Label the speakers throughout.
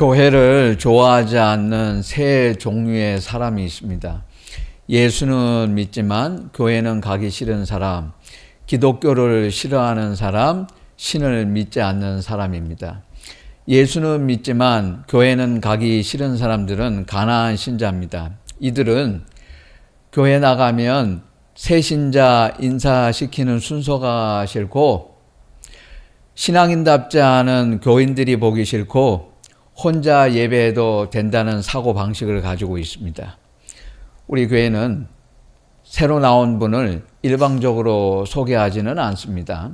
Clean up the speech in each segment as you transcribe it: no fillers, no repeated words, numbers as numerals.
Speaker 1: 교회를 좋아하지 않는 세 종류의 사람이 있습니다. 예수는 믿지만 교회는 가기 싫은 사람, 기독교를 싫어하는 사람, 신을 믿지 않는 사람입니다. 예수는 믿지만 교회는 가기 싫은 사람들은 가난한 신자입니다. 이들은 교회 나가면 새신자 인사시키는 순서가 싫고, 신앙인답지 않은 교인들이 보기 싫고, 혼자 예배해도 된다는 사고방식을 가지고 있습니다. 우리 교회는 새로 나온 분을 일방적으로 소개하지는 않습니다.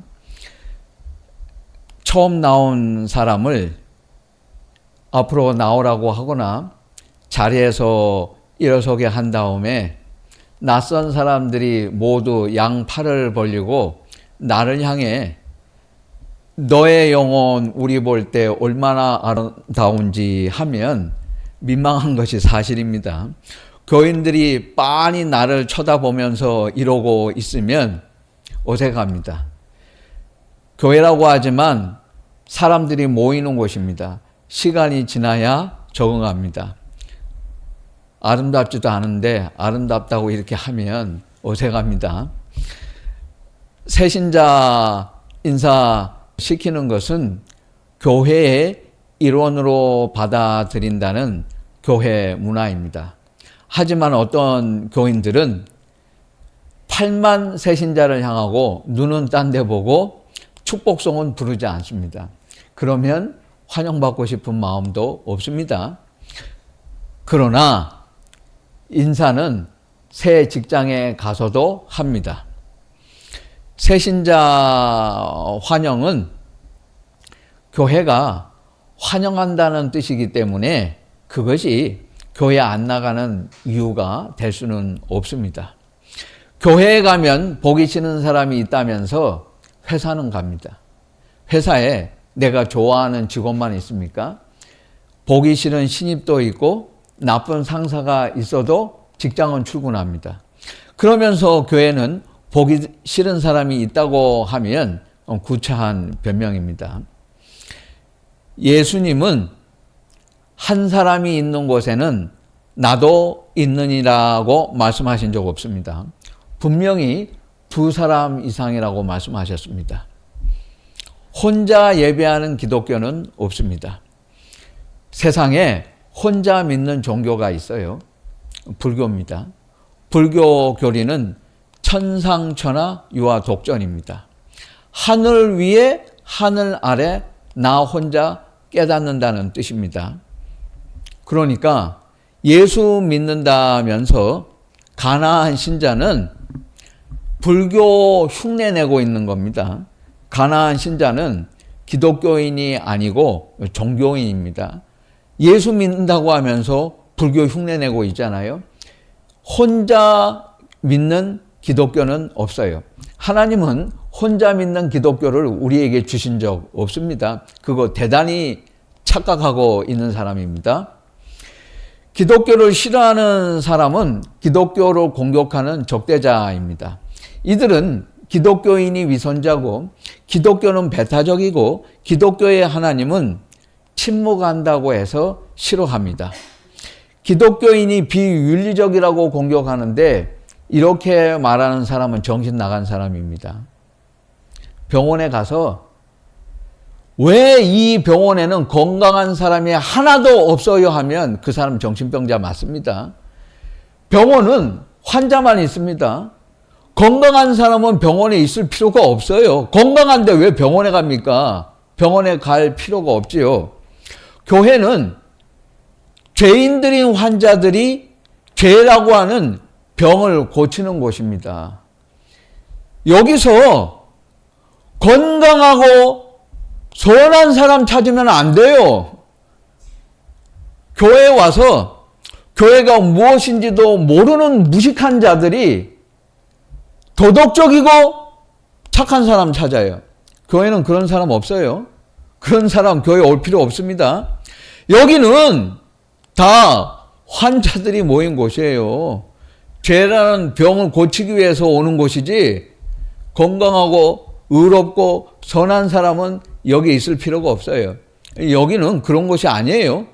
Speaker 1: 처음 나온 사람을 앞으로 나오라고 하거나 자리에서 일어서게 한 다음에 낯선 사람들이 모두 양팔을 벌리고 나를 향해 너의 영혼 우리 볼 때 얼마나 아름다운지 하면 민망한 것이 사실입니다. 교인들이 빤히 나를 쳐다보면서 이러고 있으면 어색합니다. 교회라고 하지만 사람들이 모이는 곳입니다. 시간이 지나야 적응합니다. 아름답지도 않은데 아름답다고 이렇게 하면 어색합니다. 새신자 인사시키는 것은 교회의 일원으로 받아들인다는 교회 문화입니다. 하지만 어떤 교인들은 팔만 새신자를 향하고 눈은 딴 데 보고 축복송은 부르지 않습니다. 그러면 환영받고 싶은 마음도 없습니다. 그러나 인사는 새 직장에 가서도 합니다. 새신자 환영은 교회가 환영한다는 뜻이기 때문에 그것이 교회 안 나가는 이유가 될 수는 없습니다. 교회에 가면 보기 싫은 사람이 있다면서 회사는 갑니다. 회사에 내가 좋아하는 직원만 있습니까? 보기 싫은 신입도 있고 나쁜 상사가 있어도 직장은 출근합니다. 그러면서 교회는 보기 싫은 사람이 있다고 하면 구차한 변명입니다. 예수님은 한 사람이 있는 곳에는 나도 있느니라고 말씀하신 적 없습니다. 분명히 두 사람 이상이라고 말씀하셨습니다. 혼자 예배하는 기독교는 없습니다. 세상에 혼자 믿는 종교가 있어요. 불교입니다. 불교 교리는 천상천하 유아 독전입니다. 하늘 위에 하늘 아래 나 혼자 깨닫는다는 뜻입니다. 그러니까 예수 믿는다면서 가난한 신자는 불교 흉내내고 있는 겁니다. 가난한 신자는 기독교인이 아니고 종교인입니다. 예수 믿는다고 하면서 불교 흉내내고 있잖아요. 혼자 믿는 기독교는 없어요. 하나님은 혼자 믿는 기독교를 우리에게 주신 적 없습니다. 그거 대단히 착각하고 있는 사람입니다. 기독교를 싫어하는 사람은 기독교를 공격하는 적대자입니다. 이들은 기독교인이 위선자고 기독교는 배타적이고 기독교의 하나님은 침묵한다고 해서 싫어합니다. 기독교인이 비윤리적이라고 공격하는데 이렇게 말하는 사람은 정신 나간 사람입니다. 병원에 가서 왜 이 병원에는 건강한 사람이 하나도 없어요 하면 그 사람 정신병자 맞습니다. 병원은 환자만 있습니다. 건강한 사람은 병원에 있을 필요가 없어요. 건강한데 왜 병원에 갑니까? 병원에 갈 필요가 없지요. 교회는 죄인들인 환자들이 죄라고 하는 병을 고치는 곳입니다. 여기서 건강하고 선한 사람 찾으면 안 돼요. 교회에 와서 교회가 무엇인지도 모르는 무식한 자들이 도덕적이고 착한 사람 찾아요. 교회는 그런 사람 없어요. 그런 사람 교회 올 필요 없습니다. 여기는 다 환자들이 모인 곳이에요. 죄라는 병을 고치기 위해서 오는 곳이지 건강하고 의롭고 선한 사람은 여기 있을 필요가 없어요. 여기는 그런 곳이 아니에요.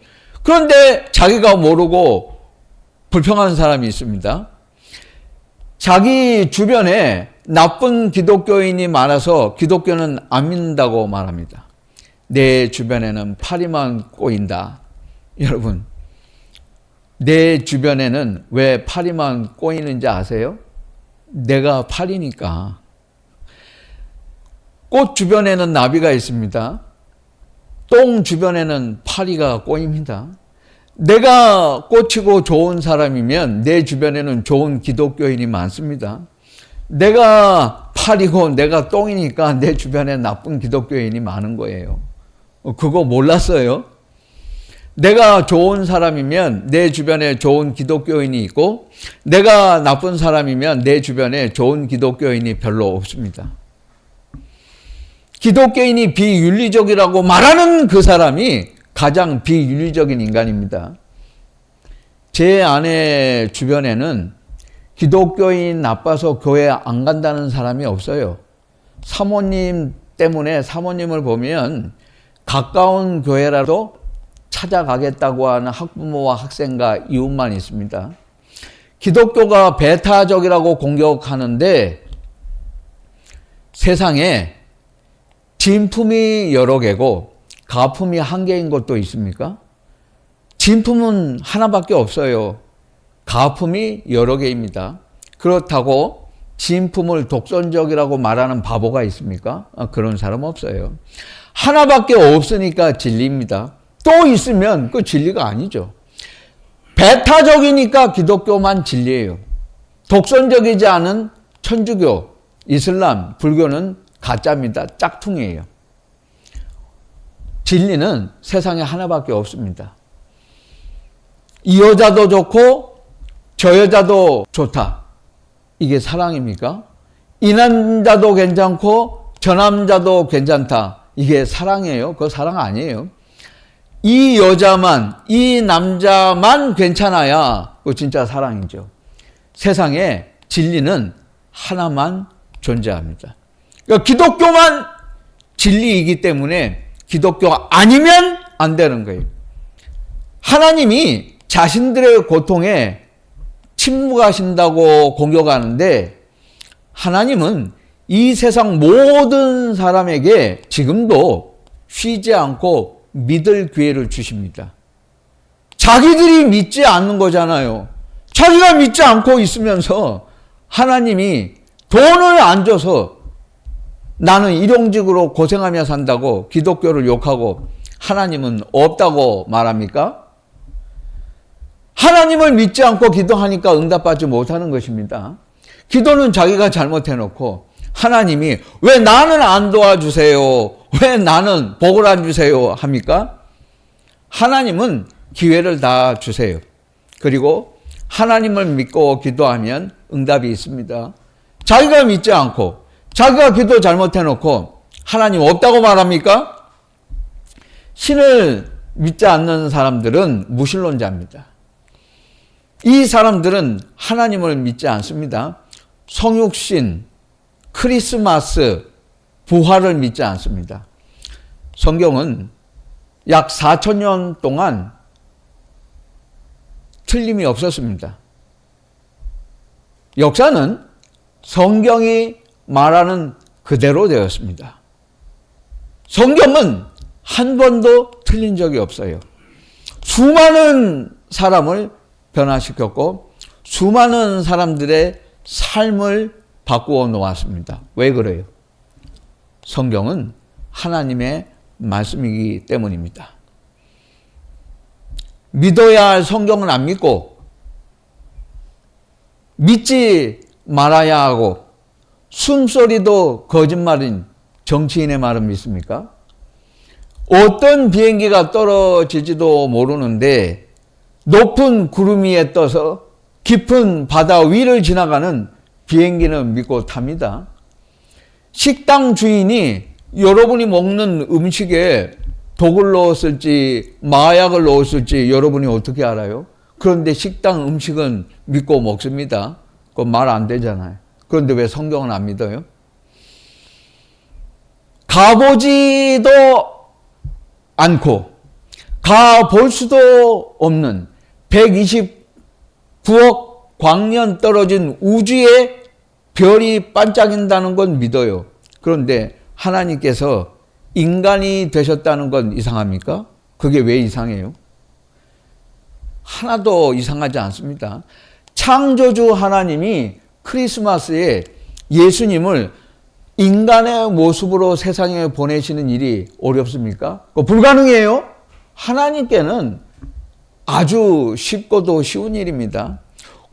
Speaker 1: 그런데 자기가 모르고 불평하는 사람이 있습니다. 자기 주변에 나쁜 기독교인이 많아서 기독교는 안 믿는다고 말합니다. 내 주변에는 파리만 꼬인다. 여러분, 내 주변에는 왜 파리만 꼬이는지 아세요? 내가 파리니까. 꽃 주변에는 나비가 있습니다. 똥 주변에는 파리가 꼬입니다. 내가 꽃이고 좋은 사람이면 내 주변에는 좋은 기독교인이 많습니다. 내가 파리고 내가 똥이니까 내 주변에 나쁜 기독교인이 많은 거예요. 그거 몰랐어요? 내가 좋은 사람이면 내 주변에 좋은 기독교인이 있고 내가 나쁜 사람이면 내 주변에 좋은 기독교인이 별로 없습니다. 기독교인이 비윤리적이라고 말하는 그 사람이 가장 비윤리적인 인간입니다. 제 아내 주변에는 기독교인 나빠서 교회 안 간다는 사람이 없어요. 사모님 때문에 사모님을 보면 가까운 교회라도 찾아가겠다고 하는 학부모와 학생과 이웃만 있습니다. 기독교가 배타적이라고 공격하는데 세상에 진품이 여러 개고 가품이 한 개인 것도 있습니까? 진품은 하나밖에 없어요. 가품이 여러 개입니다. 그렇다고 진품을 독선적이라고 말하는 바보가 있습니까? 그런 사람 없어요. 하나밖에 없으니까 진리입니다. 또 있으면 그 진리가 아니죠. 배타적이니까 기독교만 진리예요. 독선적이지 않은 천주교, 이슬람, 불교는 가짜입니다. 짝퉁이에요. 진리는 세상에 하나밖에 없습니다. 이 여자도 좋고 저 여자도 좋다. 이게 사랑입니까? 이 남자도 괜찮고 저 남자도 괜찮다. 이게 사랑이에요? 그거 사랑 아니에요. 이 여자만, 이 남자만 괜찮아야 그거 진짜 사랑이죠. 세상에 진리는 하나만 존재합니다. 그러니까 기독교만 진리이기 때문에 기독교 아니면 안 되는 거예요. 하나님이 자신들의 고통에 침묵하신다고 공격하는데 하나님은 이 세상 모든 사람에게 지금도 쉬지 않고 믿을 기회를 주십니다. 자기들이 믿지 않는 거잖아요. 자기가 믿지 않고 있으면서 하나님이 돈을 안 줘서 나는 일용직으로 고생하며 산다고 기독교를 욕하고 하나님은 없다고 말합니까? 하나님을 믿지 않고 기도하니까 응답받지 못하는 것입니다. 기도는 자기가 잘못해놓고 하나님이 왜 나는 안 도와주세요? 왜 나는 복을 안 주세요? 합니까? 하나님은 기회를 다 주세요. 그리고 하나님을 믿고 기도하면 응답이 있습니다. 자기가 믿지 않고 자기가 기도 잘못해놓고 하나님 없다고 말합니까? 신을 믿지 않는 사람들은 무신론자입니다. 이 사람들은 하나님을 믿지 않습니다. 성육신, 크리스마스, 부활을 믿지 않습니다. 성경은 약 4,000년 동안 틀림이 없었습니다. 역사는 성경이 말하는 그대로 되었습니다. 성경은 한 번도 틀린 적이 없어요. 수많은 사람을 변화시켰고 수많은 사람들의 삶을 바꾸어 놓았습니다. 왜 그래요? 성경은 하나님의 말씀이기 때문입니다. 믿어야 할 성경은 안 믿고 믿지 말아야 하고 숨소리도 거짓말인 정치인의 말은 믿습니까? 어떤 비행기가 떨어질지도 모르는데 높은 구름 위에 떠서 깊은 바다 위를 지나가는 비행기는 믿고 탑니다. 식당 주인이 여러분이 먹는 음식에 독을 넣었을지 마약을 넣었을지 여러분이 어떻게 알아요? 그런데 식당 음식은 믿고 먹습니다. 그거 말 안 되잖아요. 그런데 왜 성경은 안 믿어요? 가보지도 않고 가볼 수도 없는 129억 광년 떨어진 우주에 별이 반짝인다는 건 믿어요. 그런데 하나님께서 인간이 되셨다는 건 이상합니까? 그게 왜 이상해요? 하나도 이상하지 않습니다. 창조주 하나님이 크리스마스에 예수님을 인간의 모습으로 세상에 보내시는 일이 어렵습니까? 불가능해요? 하나님께는 아주 쉽고도 쉬운 일입니다.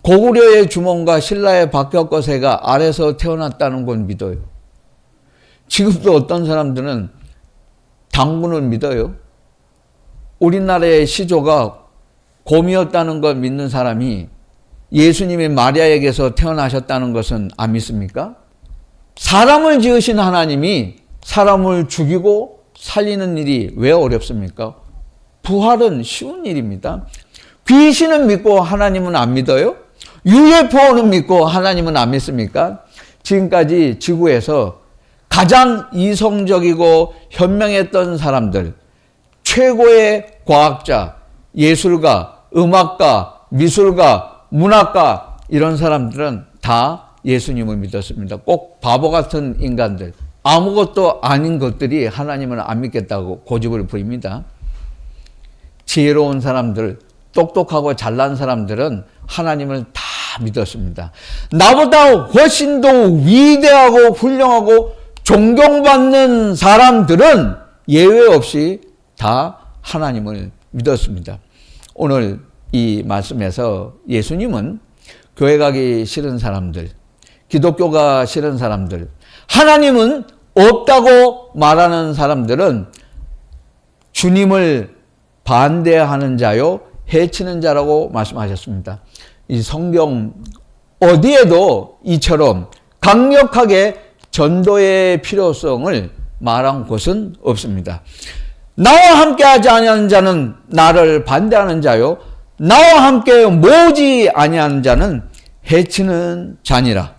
Speaker 1: 고구려의 주몽과 신라의 박혁거새가 알에서 태어났다는 건 믿어요. 지금도 어떤 사람들은 당군을 믿어요. 우리나라의 시조가 곰이었다는 걸 믿는 사람이 예수님이 마리아에게서 태어나셨다는 것은 안 믿습니까? 사람을 지으신 하나님이 사람을 죽이고 살리는 일이 왜 어렵습니까? 부활은 쉬운 일입니다. 귀신은 믿고 하나님은 안 믿어요? UFO는 믿고 하나님은 안 믿습니까? 지금까지 지구에서 가장 이성적이고 현명했던 사람들, 최고의 과학자, 예술가, 음악가, 미술가, 문학가 이런 사람들은 다 예수님을 믿었습니다. 꼭 바보 같은 인간들, 아무것도 아닌 것들이 하나님을 안 믿겠다고 고집을 부립니다. 지혜로운 사람들, 똑똑하고 잘난 사람들은 하나님을 다 믿었습니다. 나보다 훨씬 더 위대하고 훌륭하고 존경받는 사람들은 예외 없이 다 하나님을 믿었습니다. 오늘 이 말씀에서 예수님은 교회 가기 싫은 사람들, 기독교가 싫은 사람들, 하나님은 없다고 말하는 사람들은 주님을 반대하는 자요, 해치는 자라고 말씀하셨습니다. 이 성경 어디에도 이처럼 강력하게 전도의 필요성을 말한 곳은 없습니다. 나와 함께 하지 아니하는 자는 나를 반대하는 자요, 나와 함께 모으지 아니하는 자는 해치는 자니라.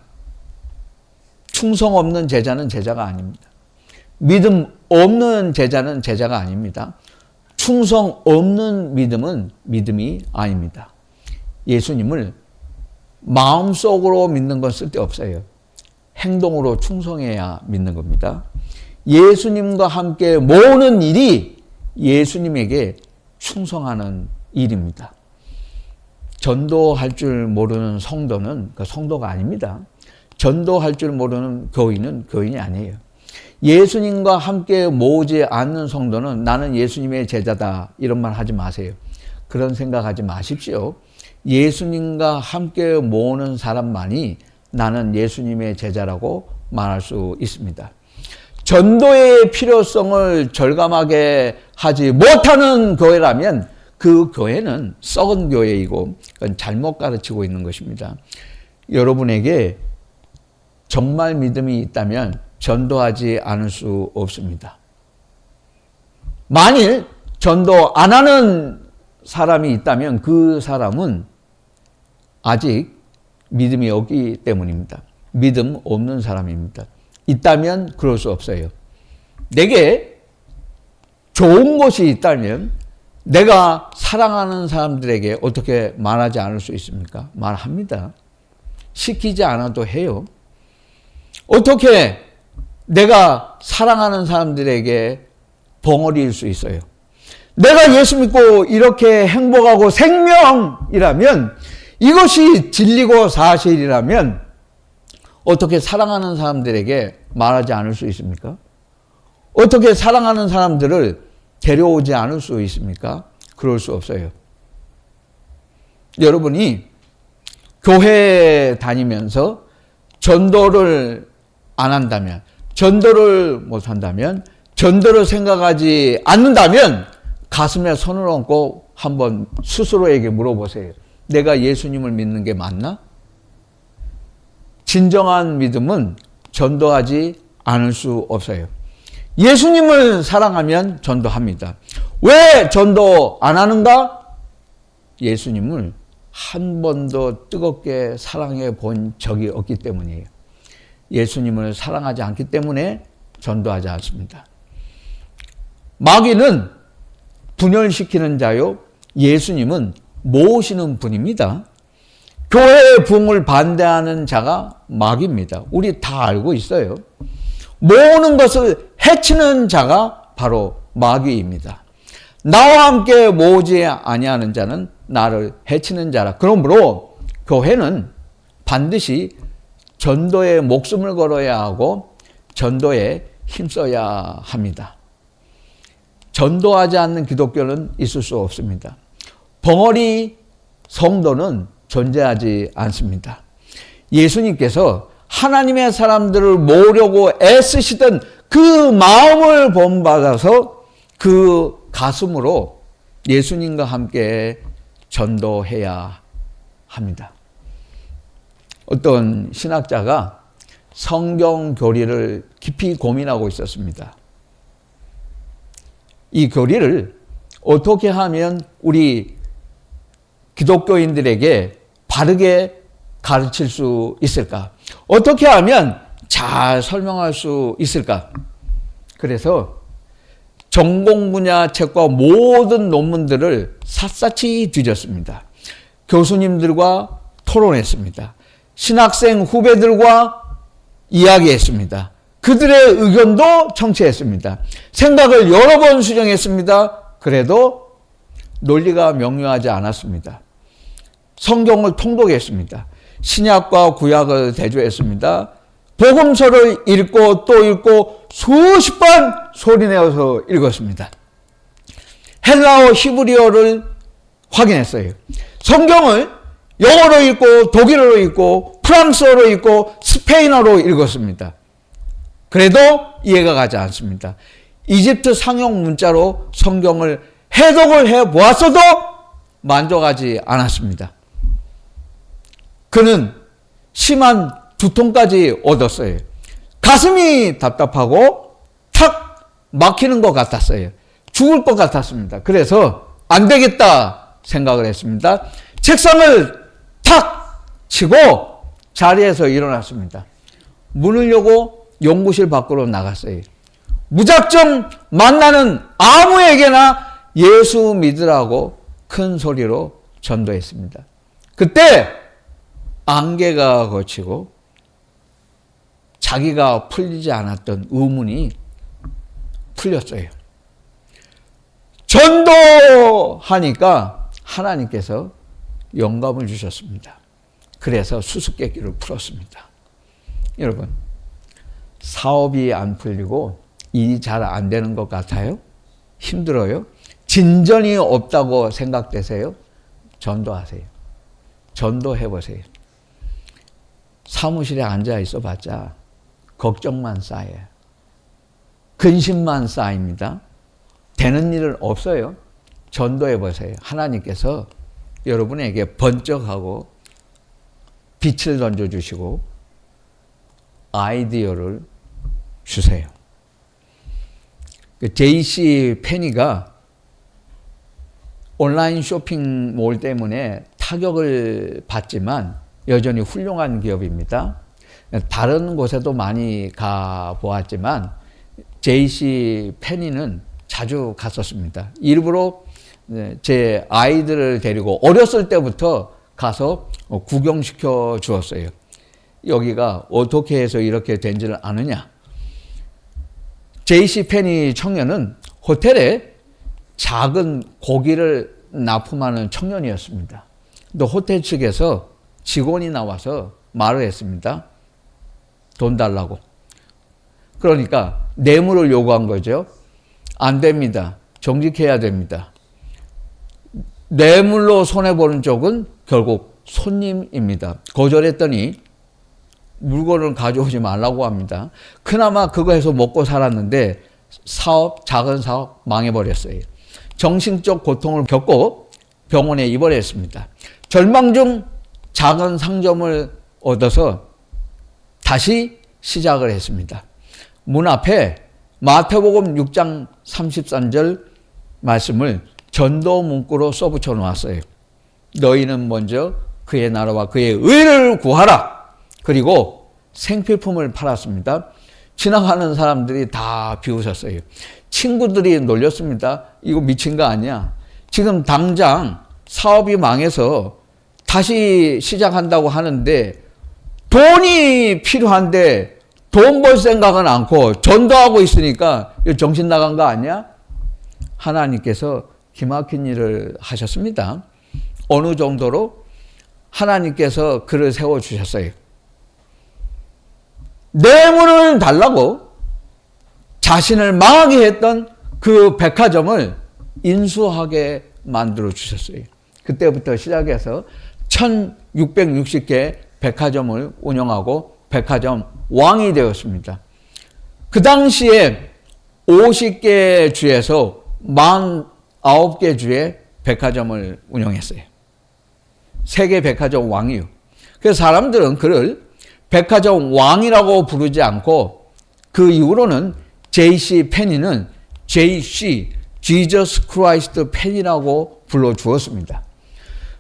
Speaker 1: 충성 없는 제자는 제자가 아닙니다. 믿음 없는 제자는 제자가 아닙니다. 충성 없는 믿음은 믿음이 아닙니다. 예수님을 마음속으로 믿는 건 쓸데없어요. 행동으로 충성해야 믿는 겁니다. 예수님과 함께 모으는 일이 예수님에게 충성하는 일입니다. 전도할 줄 모르는 성도는 그 성도가 아닙니다. 전도할 줄 모르는 교인은 교인이 아니에요. 예수님과 함께 모으지 않는 성도는 나는 예수님의 제자다 이런 말 하지 마세요. 그런 생각하지 마십시오. 예수님과 함께 모으는 사람만이 나는 예수님의 제자라고 말할 수 있습니다. 전도의 필요성을 절감하게 하지 못하는 교회라면 그 교회는 썩은 교회이고 그건 잘못 가르치고 있는 것입니다. 여러분에게 정말 믿음이 있다면 전도하지 않을 수 없습니다. 만일 전도 안 하는 사람이 있다면 그 사람은 아직 믿음이 없기 때문입니다. 믿음 없는 사람입니다. 있다면 그럴 수 없어요. 내게 좋은 것이 있다면 내가 사랑하는 사람들에게 어떻게 말하지 않을 수 있습니까? 말합니다. 시키지 않아도 해요. 어떻게 내가 사랑하는 사람들에게 벙어리일 수 있어요? 내가 예수 믿고 이렇게 행복하고 생명이라면, 이것이 진리고 사실이라면 어떻게 사랑하는 사람들에게 말하지 않을 수 있습니까? 어떻게 사랑하는 사람들을 데려오지 않을 수 있습니까? 그럴 수 없어요. 여러분이 교회 다니면서 전도를 안 한다면, 전도를 못 한다면, 전도를 생각하지 않는다면 가슴에 손을 얹고 한번 스스로에게 물어보세요. 내가 예수님을 믿는 게 맞나? 진정한 믿음은 전도하지 않을 수 없어요. 예수님을 사랑하면 전도합니다. 왜 전도 안 하는가? 예수님을 한 번도 뜨겁게 사랑해 본 적이 없기 때문이에요. 예수님을 사랑하지 않기 때문에 전도하지 않습니다. 마귀는 분열시키는 자요. 예수님은 모으시는 분입니다. 교회의 부흥을 반대하는 자가 마귀입니다. 우리 다 알고 있어요. 모으는 것을 해치는 자가 바로 마귀입니다. 나와 함께 모으지 아니하는 자는 나를 해치는 자라. 그러므로 교회는 반드시 전도에 목숨을 걸어야 하고 전도에 힘써야 합니다. 전도하지 않는 기독교는 있을 수 없습니다. 벙어리 성도는 존재하지 않습니다. 예수님께서 하나님의 사람들을 모으려고 애쓰시던 그 마음을 본받아서 그 가슴으로 예수님과 함께 전도해야 합니다. 어떤 신학자가 성경 교리를 깊이 고민하고 있었습니다. 이 교리를 어떻게 하면 우리 기독교인들에게 바르게 가르칠 수 있을까? 어떻게 하면 잘 설명할 수 있을까? 그래서 전공 분야 책과 모든 논문들을 샅샅이 뒤졌습니다. 교수님들과 토론했습니다. 신학생 후배들과 이야기했습니다. 그들의 의견도 청취했습니다. 생각을 여러 번 수정했습니다. 그래도 논리가 명료하지 않았습니다. 성경을 통독했습니다. 신약과 구약을 대조했습니다. 복음서를 읽고 또 읽고 수십 번 소리내어서 읽었습니다. 헬라어 히브리어를 확인했어요. 성경을 영어로 읽고 독일어로 읽고 프랑스어로 읽고 스페인어로 읽었습니다. 그래도 이해가 가지 않습니다. 이집트 상용 문자로 성경을 해독을 해보았어도 만족하지 않았습니다. 그는 심한 두통까지 얻었어요. 가슴이 답답하고 탁 막히는 것 같았어요. 죽을 것 같았습니다. 그래서 안 되겠다 생각을 했습니다. 책상을 탁 치고 자리에서 일어났습니다. 문을 열고 연구실 밖으로 나갔어요. 무작정 만나는 아무에게나 예수 믿으라고 큰 소리로 전도했습니다. 그때 안개가 걷히고 자기가 풀리지 않았던 의문이 풀렸어요. 전도하니까 하나님께서 영감을 주셨습니다. 그래서 수수께끼를 풀었습니다. 여러분, 사업이 안 풀리고 일이 잘 안 되는 것 같아요? 힘들어요? 진전이 없다고 생각되세요? 전도하세요. 전도해보세요. 사무실에 앉아 있어봤자 걱정만 쌓여요. 근심만 쌓입니다. 되는 일은 없어요. 전도해보세요. 하나님께서 여러분에게 번쩍하고 빛을 던져주시고 아이디어를 주세요. JC 페니가 온라인 쇼핑몰 때문에 타격을 받지만 여전히 훌륭한 기업입니다. 다른 곳에도 많이 가보았지만 JC 페니는 자주 갔었습니다. 일부러 제 아이들을 데리고 어렸을 때부터 가서 구경시켜 주었어요. 여기가 어떻게 해서 이렇게 된지를 아느냐. JC 페니 청년은 호텔에 작은 고기를 납품하는 청년이었습니다. 또 호텔 측에서 직원이 나와서 말을 했습니다. 돈 달라고. 그러니까 뇌물을 요구한 거죠. 안 됩니다. 정직해야 됩니다. 뇌물로 손해보는 쪽은 결국 손님입니다. 거절했더니 물건을 가져오지 말라고 합니다. 그나마 그거 해서 먹고 살았는데 작은 사업 망해버렸어요. 정신적 고통을 겪고 병원에 입원했습니다. 절망 중 작은 상점을 얻어서 다시 시작을 했습니다. 문 앞에 마태복음 6장 33절 말씀을 전도 문구로 써붙여 놓았어요. 너희는 먼저 그의 나라와 그의 의를 구하라. 그리고 생필품을 팔았습니다. 지나가는 사람들이 다 비웃었어요. 친구들이 놀렸습니다. 이거 미친 거 아니야? 지금 당장 사업이 망해서 다시 시작한다고 하는데 돈이 필요한데 돈 벌 생각은 않고 전도하고 있으니까 이거 정신 나간 거 아니야? 하나님께서 기막힌 일을 하셨습니다. 어느 정도로? 하나님께서 그를 세워주셨어요. 뇌물을 달라고 자신을 망하게 했던 그 백화점을 인수하게 만들어 주셨어요. 그때부터 시작해서 1660개 백화점을 운영하고 백화점 왕이 되었습니다. 그 당시에 50개 주에서 49개 주에 백화점을 운영했어요. 세계 백화점 왕이요. 그래서 사람들은 그를 백화점 왕이라고 부르지 않고 그 이후로는 J.C. 페니는 J.C. Jesus Christ 펜이라고 불러주었습니다.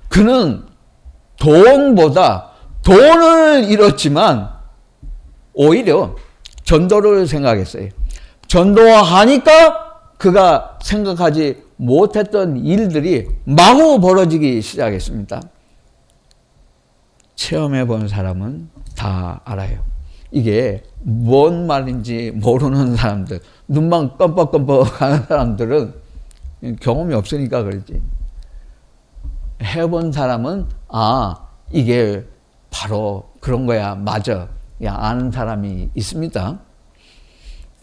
Speaker 1: 그는 돈보다 돈을 잃었지만 오히려 전도를 생각했어요. 전도하니까 그가 생각하지 못했던 일들이 마구 벌어지기 시작했습니다. 체험해 본 사람은 다 알아요. 이게 뭔 말인지 모르는 사람들, 눈만 껌뻑껌뻑 하는 사람들은 경험이 없으니까 그러지. 해본 사람은 이게 바로 그런 거야, 맞아, 아는 사람이 있습니다.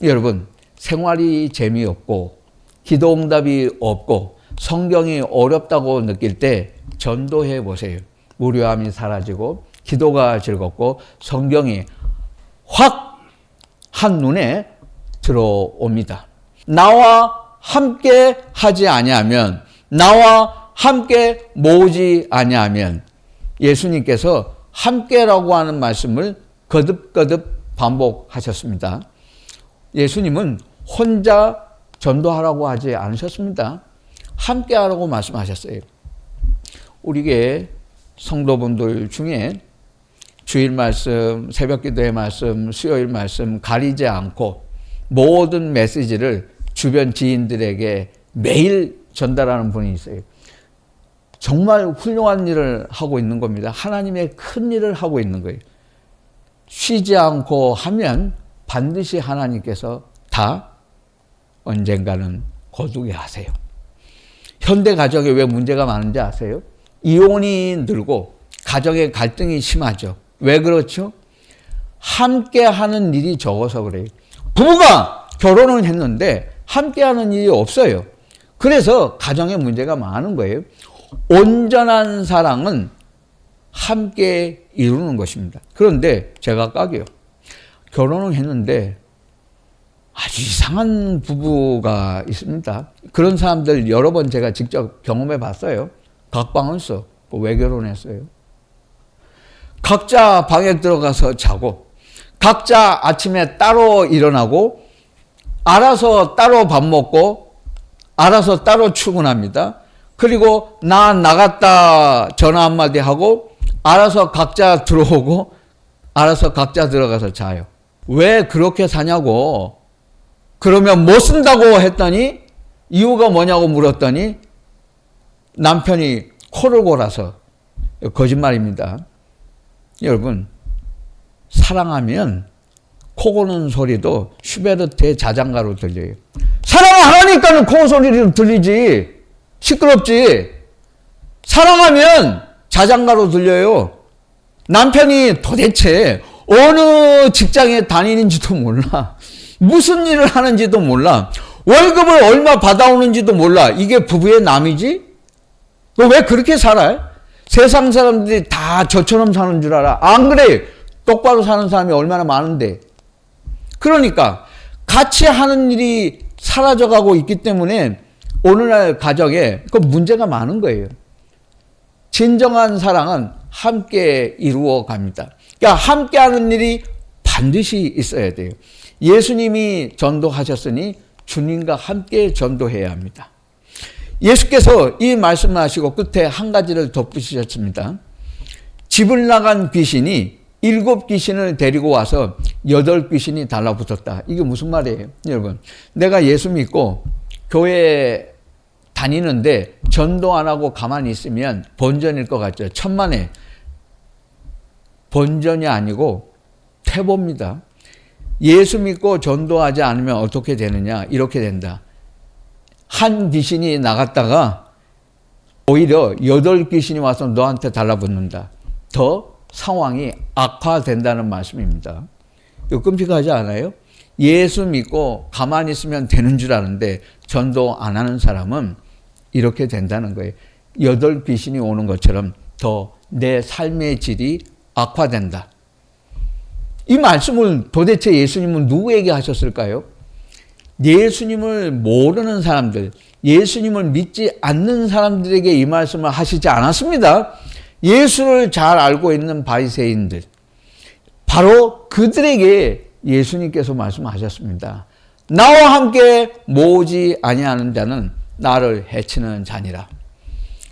Speaker 1: 여러분, 생활이 재미없고 기도응답이 없고 성경이 어렵다고 느낄 때 전도해 보세요. 무료함이 사라지고 기도가 즐겁고 성경이 확 한눈에 들어옵니다. 나와 함께 하지 아니하면, 나와 함께 모으지 아니하면, 예수님께서 함께라고 하는 말씀을 거듭거듭 반복하셨습니다. 예수님은 혼자 전도하라고 하지 않으셨습니다. 함께하라고 말씀하셨어요. 우리 교회 성도분들 중에 주일 말씀, 새벽 기도의 말씀, 수요일 말씀 가리지 않고 모든 메시지를 주변 지인들에게 매일 전달하는 분이 있어요. 정말 훌륭한 일을 하고 있는 겁니다. 하나님의 큰 일을 하고 있는 거예요. 쉬지 않고 하면 반드시 하나님께서 다 언젠가는 거두게 하세요. 현대 가정에 왜 문제가 많은지 아세요? 이혼이 늘고 가정의 갈등이 심하죠. 왜 그렇죠? 함께 하는 일이 적어서 그래요. 부부가 결혼을 했는데 함께 하는 일이 없어요. 그래서 가정에 문제가 많은 거예요. 온전한 사랑은 함께 이루는 것입니다. 그런데 제가 까게요. 결혼을 했는데 아주 이상한 부부가 있습니다. 그런 사람들 여러 번 제가 직접 경험해 봤어요. 각방을 써. 왜 결혼했어요? 각자 방에 들어가서 자고, 각자 아침에 따로 일어나고, 알아서 따로 밥 먹고, 알아서 따로 출근합니다. 그리고 나 나갔다 전화 한마디 하고, 알아서 각자 들어오고, 알아서 각자 들어가서 자요. 왜 그렇게 사냐고. 그러면 뭐 쓴다고 했더니, 이유가 뭐냐고 물었더니, 남편이 코를 골아서. 거짓말입니다. 여러분, 사랑하면 코 고는 소리도 슈베르트의 자장가로 들려요. 사랑을 하니까는 코 소리로 들리지. 시끄럽지. 사랑하면 자장가로 들려요. 남편이 도대체 어느 직장에 다니는지도 몰라. 무슨 일을 하는지도 몰라. 월급을 얼마 받아오는지도 몰라. 이게 부부의 남이지? 너 왜 그렇게 살아? 세상 사람들이 다 저처럼 사는 줄 알아. 안 그래. 똑바로 사는 사람이 얼마나 많은데. 그러니까 같이 하는 일이 사라져가고 있기 때문에 오늘날 가정에 그 문제가 많은 거예요. 진정한 사랑은 함께 이루어 갑니다. 그러니까 함께 하는 일이 반드시 있어야 돼요. 예수님이 전도하셨으니 주님과 함께 전도해야 합니다. 예수께서 이 말씀을 하시고 끝에 한 가지를 덧붙이셨습니다. 집을 나간 귀신이 7 귀신을 데리고 와서 8 귀신이 달라붙었다. 이게 무슨 말이에요? 여러분, 내가 예수 믿고 교회에 다니는데 전도 안 하고 가만히 있으면 본전일 것 같죠. 천만에 본전이 아니고 퇴보입니다. 예수 믿고 전도하지 않으면 어떻게 되느냐? 이렇게 된다. 한 귀신이 나갔다가 오히려 8귀신이 와서 너한테 달라붙는다. 더 상황이 악화된다는 말씀입니다. 이거 끔찍하지 않아요? 예수 믿고 가만히 있으면 되는 줄 아는데 전도 안 하는 사람은 이렇게 된다는 거예요. 8귀신이 오는 것처럼 더 내 삶의 질이 악화된다. 이 말씀을 도대체 예수님은 누구에게 하셨을까요? 예수님을 모르는 사람들, 예수님을 믿지 않는 사람들에게 이 말씀을 하시지 않았습니다. 예수를 잘 알고 있는 바리새인들, 바로 그들에게 예수님께서 말씀하셨습니다. 나와 함께 모으지 아니하는 자는 나를 해치는 자니라.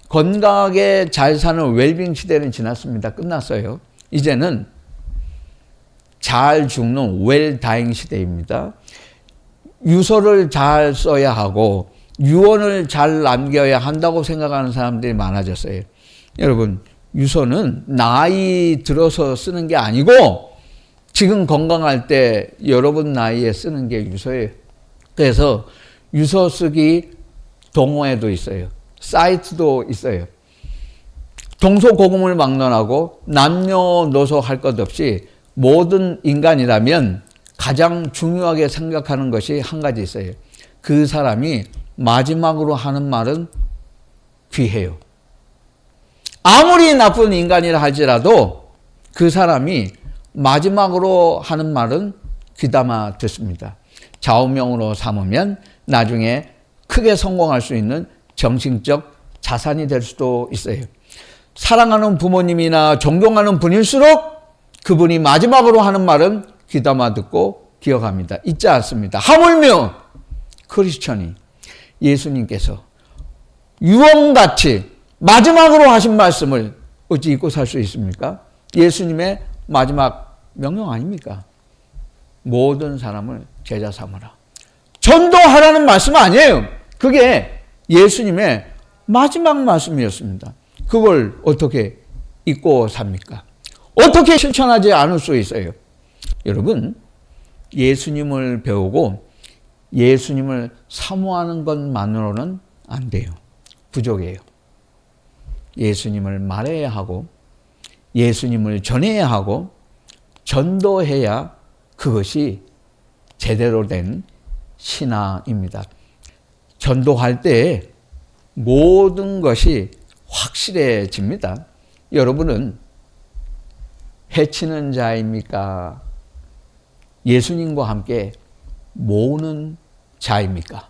Speaker 1: 건강하게 잘 사는 웰빙 시대는 지났습니다. 끝났어요. 이제는 잘 죽는 웰다잉 시대입니다. 유서를 잘 써야 하고 유언을 잘 남겨야 한다고 생각하는 사람들이 많아졌어요. 여러분, 유서는 나이 들어서 쓰는 게 아니고 지금 건강할 때 여러분 나이에 쓰는 게 유서예요. 그래서 유서 쓰기 동호회도 있어요. 사이트도 있어요. 동서고금을 막론하고 남녀노소 할 것 없이 모든 인간이라면 가장 중요하게 생각하는 것이 한 가지 있어요. 그 사람이 마지막으로 하는 말은 귀해요. 아무리 나쁜 인간이라 할지라도 그 사람이 마지막으로 하는 말은 귀담아 듣습니다. 좌우명으로 삼으면 나중에 크게 성공할 수 있는 정신적 자산이 될 수도 있어요. 사랑하는 부모님이나 존경하는 분일수록 그분이 마지막으로 하는 말은 귀담아 듣고 기억합니다. 잊지 않습니다. 하물며 크리스천이 예수님께서 유언같이 마지막으로 하신 말씀을 어찌 잊고 살 수 있습니까? 예수님의 마지막 명령 아닙니까? 모든 사람을 제자 삼으라. 전도하라는 말씀 아니에요. 그게 예수님의 마지막 말씀이었습니다. 그걸 어떻게 잊고 삽니까? 어떻게 실천하지 않을 수 있어요? 여러분, 예수님을 배우고 예수님을 사모하는 것만으로는 안 돼요. 부족해요. 예수님을 말해야 하고 예수님을 전해야 하고 전도해야 그것이 제대로 된 신앙입니다. 전도할 때 모든 것이 확실해집니다. 여러분은 해치는 자입니까? 예수님과 함께 모으는 자입니까?